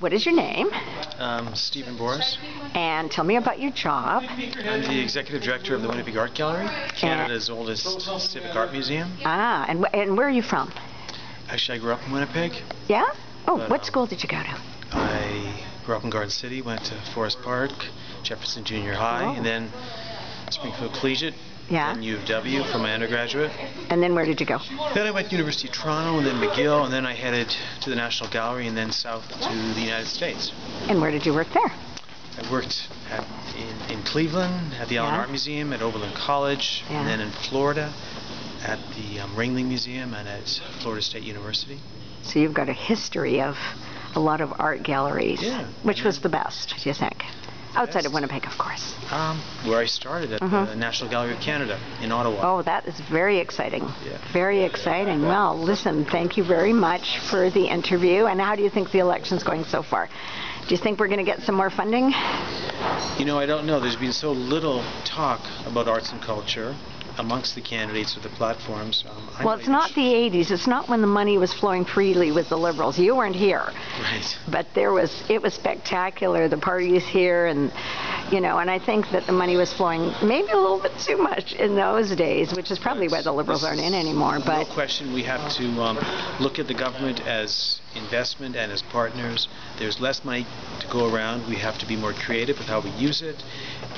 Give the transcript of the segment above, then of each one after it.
What is your name? Stephen Borys. And tell me about your job. I'm the Executive Director of the Winnipeg Art Gallery, Canada's oldest civic art museum. Ah, and where are you from? Actually, I grew up in Winnipeg. Yeah? Oh, But, what school did you go to? I grew up in Garden City, went to Forest Park, Jefferson Junior High, and then Springfield Collegiate, then U of W for my undergraduate. And then where did you go? Then I went to University of Toronto, and then McGill, and then I headed to the National Gallery, and then south to the United States. And where did you work there? I worked in Cleveland at the Allen Art Museum, at Oberlin College, and then in Florida at the Ringling Museum and at Florida State University. So you've got a history of a lot of art galleries. Yeah. Which was the best, do you think? Outside of Winnipeg, of course. Where I started at the National Gallery of Canada in Ottawa. Oh, that is very exciting. Yeah. Very exciting. Well, listen, thank you very much for the interview. And how do you think the election's going so far? Do you think we're going to get some more funding? You know, I don't know. There's been so little talk about arts and culture amongst the candidates or the platforms. Well, it's not the 80s. It's not when the money was flowing freely with the Liberals. You weren't here. Right. But it was spectacular, the parties here, and and I think that the money was flowing maybe a little bit too much in those days, which is probably why the Liberals aren't in anymore. But no question, we have to look at the government as investment and as partners. There's less money to go around. We have to be more creative with how we use it,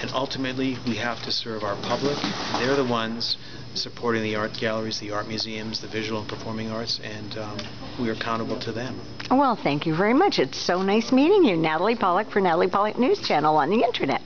and ultimately we have to serve our public. They're the ones supporting the art galleries, the art museums, the visual and performing arts, and we are accountable to them. Well, thank you very much. It's so nice meeting you. Natalie Pollock for Natalie Pollock News Channel on the internet.